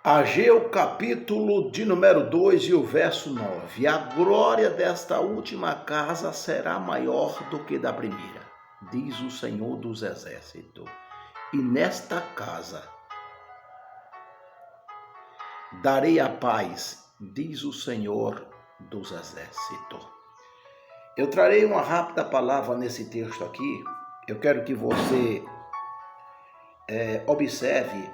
Ageu, capítulo de número 2 e o verso 9. A glória desta última casa será maior do que da primeira, diz o Senhor dos Exércitos. E nesta casa darei a paz, diz o Senhor dos Exércitos. Eu trarei uma rápida palavra nesse texto aqui. Eu quero que você observe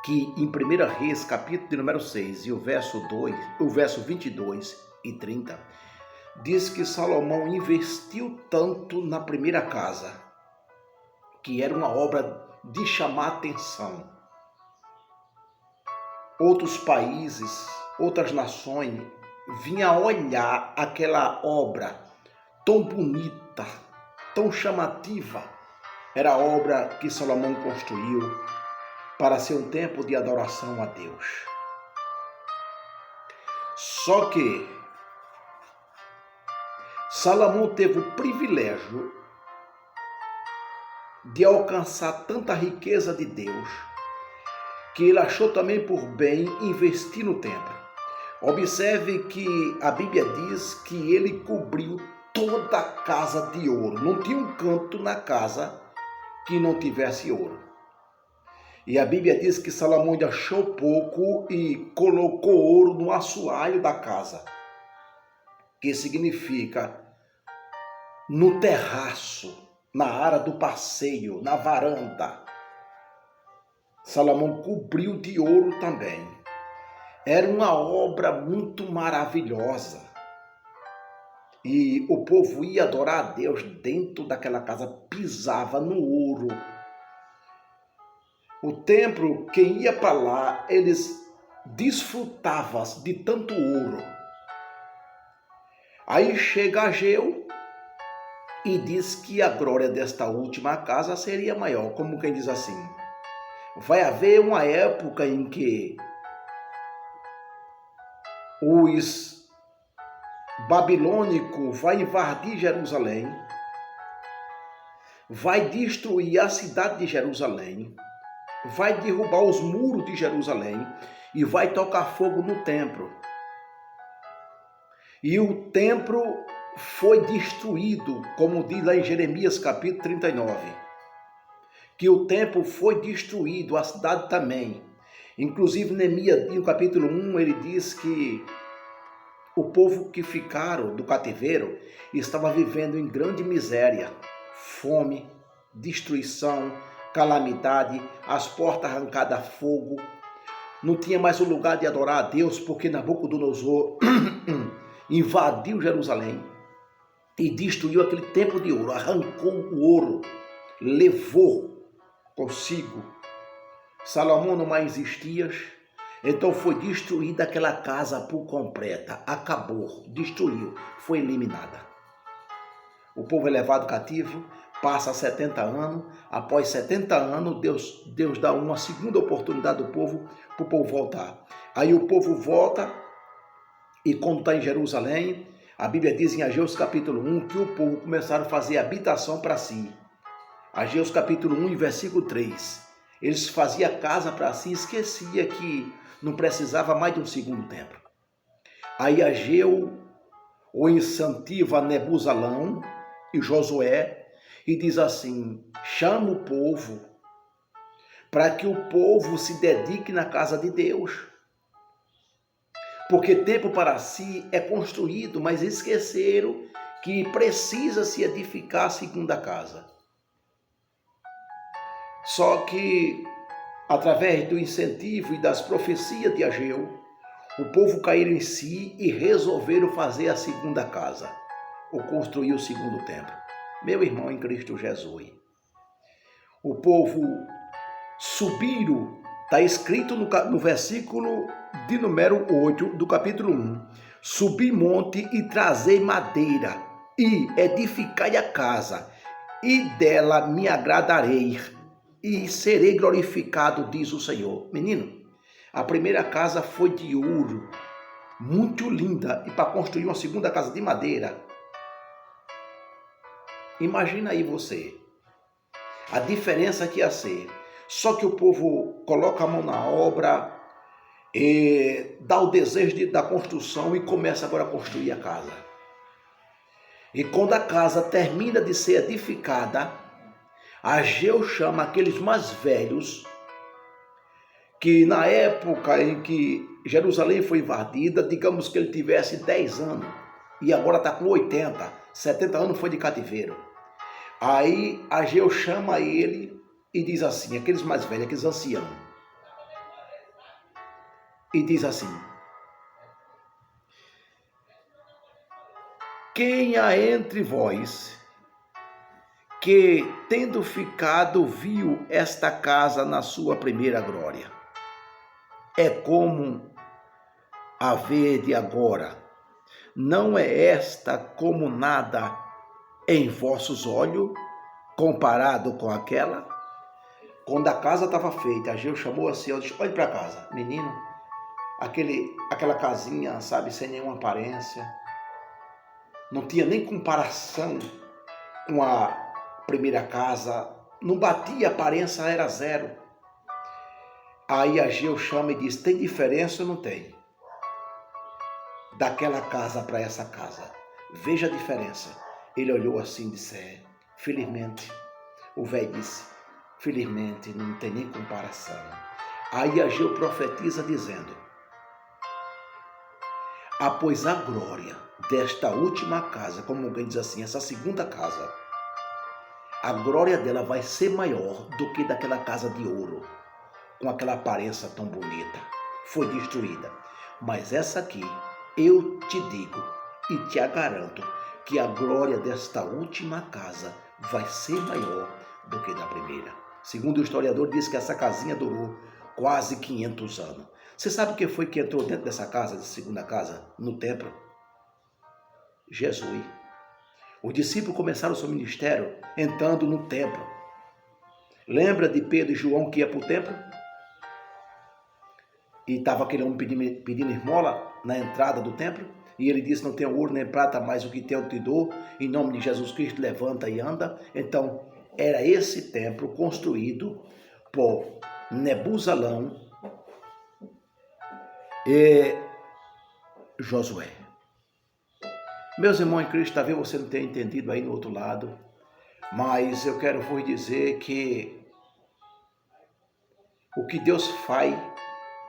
que em 1 Reis, capítulo de número 6, e o verso 22 e 30, diz que Salomão investiu tanto na primeira casa, que era uma obra de chamar atenção. Outros países, outras nações, vinham olhar aquela obra tão bonita, tão chamativa. Era a obra que Salomão construiu para ser um tempo de adoração a Deus. Só que Salomão teve o privilégio de alcançar tanta riqueza de Deus, que ele achou também por bem investir no templo. Observe que a Bíblia diz que ele cobriu toda a casa de ouro. Não tinha um canto na casa que não tivesse ouro. E a Bíblia diz que Salomão ainda achou pouco e colocou ouro no assoalho da casa, que significa no terraço, na área do passeio, na varanda. Salomão cobriu de ouro também. Era uma obra muito maravilhosa. E o povo ia adorar a Deus dentro daquela casa, pisava no ouro. O templo, quem ia para lá, eles desfrutavam de tanto ouro. Aí chega Ageu e diz que a glória desta última casa seria maior. Como quem diz assim, vai haver uma época em que os babilônicos vão invadir Jerusalém, vai destruir a cidade de Jerusalém, vai derrubar os muros de Jerusalém e vai tocar fogo no templo. E o templo foi destruído, como diz lá em Jeremias capítulo 39, que o templo foi destruído, a cidade também. Inclusive Neemias, no capítulo 1, ele diz que o povo que ficaram do cativeiro estava vivendo em grande miséria, fome, destruição, calamidade, as portas arrancadas a fogo. Não tinha mais um lugar de adorar a Deus, porque Nabucodonosor invadiu Jerusalém e destruiu aquele templo de ouro, arrancou o ouro, levou consigo. Salomão não mais existia, então foi destruída aquela casa por completa, acabou, destruiu, foi eliminada. O povo é levado cativo, passa 70 anos, após 70 anos, Deus dá uma segunda oportunidade ao povo, para o povo voltar. Aí o povo volta, e quando está em Jerusalém, a Bíblia diz em Ageu capítulo 1, que o povo começaram a fazer habitação para si. Ageu capítulo 1, versículo 3. Eles faziam casa para si, esquecia que não precisava mais de um segundo templo. Aí Ageu o incentiva Nebuzalão e Josué, e diz assim, chama o povo, para que o povo se dedique na casa de Deus. Porque tempo para si é construído, mas esqueceram que precisa se edificar a segunda casa. Só que, através do incentivo e das profecias de Ageu, o povo caiu em si e resolveram fazer a segunda casa, ou construir o segundo templo. Meu irmão em Cristo Jesus, o povo subiram, está escrito no versículo de número 8 do capítulo 1, subi monte e trazei madeira, e edificai a casa, e dela me agradarei, e serei glorificado, diz o Senhor. Menino, a primeira casa foi de ouro, muito linda, e para construir uma segunda casa de madeira, imagina aí você, a diferença que ia ser. Só que o povo coloca a mão na obra, e dá o desejo da construção e começa agora a construir a casa. E quando a casa termina de ser edificada, Ageu chama aqueles mais velhos, que na época em que Jerusalém foi invadida, digamos que ele tivesse 10 anos, e agora está com 80, 70 anos foi de cativeiro. Aí Ageu chama ele e diz assim, aqueles mais velhos, aqueles anciãos, e diz assim: quem há entre vós que, tendo ficado, viu esta casa na sua primeira glória? É como a vede agora. Não é esta como nada em vossos olhos, comparado com aquela? Quando a casa estava feita, Ageu chamou assim, eu disse, olhe para casa, menino, aquela casinha, sabe, sem nenhuma aparência, não tinha nem comparação com a primeira casa, não batia, a aparência era zero. Aí Ageu chama e diz, tem diferença ou não tem? Daquela casa para essa casa, veja a diferença. Ele olhou assim e disse, felizmente, o velho disse, felizmente não tem nem comparação. Aí Ageu profetiza dizendo, após a glória desta última casa, como alguém diz assim, essa segunda casa, a glória dela vai ser maior do que daquela casa de ouro, com aquela aparência tão bonita. Foi destruída. Mas essa aqui, eu te digo e te garanto que a glória desta última casa vai ser maior do que da primeira. Segundo o historiador, diz que essa casinha durou quase 500 anos. Você sabe o que foi que entrou dentro dessa casa, dessa segunda casa, no templo? Jesus. Os discípulos começaram o seu ministério entrando no templo. Lembra de Pedro e João que ia para o templo? E estava aquele homem pedindo esmola na entrada do templo? E ele disse, não tenho ouro nem prata, mas o que tenho te dou. Em nome de Jesus Cristo, levanta e anda. Então, era esse templo construído por Nebuzalão e Josué. Meus irmãos em Cristo, talvez você não tenha entendido aí no outro lado, mas eu quero vos dizer que o que Deus faz,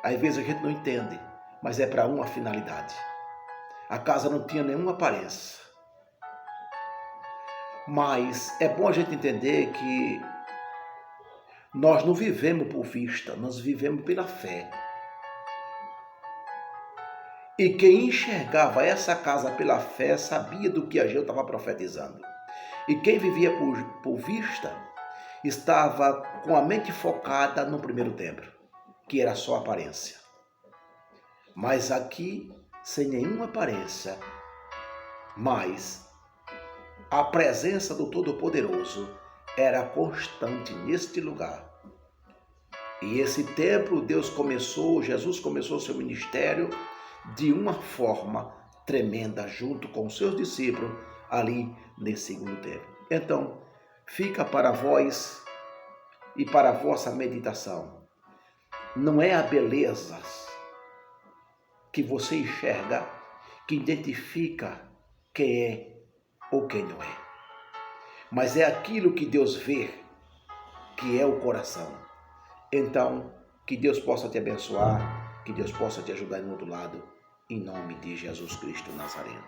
às vezes a gente não entende, mas é para uma finalidade. A casa não tinha nenhuma aparência, mas é bom a gente entender que nós não vivemos por vista, nós vivemos pela fé. E quem enxergava essa casa pela fé sabia do que Ageu estava profetizando. E quem vivia por vista estava com a mente focada no primeiro templo, que era só aparência. Mas aqui, sem nenhuma aparência, mas a presença do Todo-Poderoso era constante neste lugar. E esse templo, Jesus começou seu ministério de uma forma tremenda, junto com os seus discípulos, ali nesse segundo templo. Então, fica para vós e para a vossa meditação. Não é a beleza que você enxerga que identifica quem é ou quem não é, mas é aquilo que Deus vê, que é o coração. Então, que Deus possa te abençoar, que Deus possa te ajudar no outro lado, em nome de Jesus Cristo Nazareno.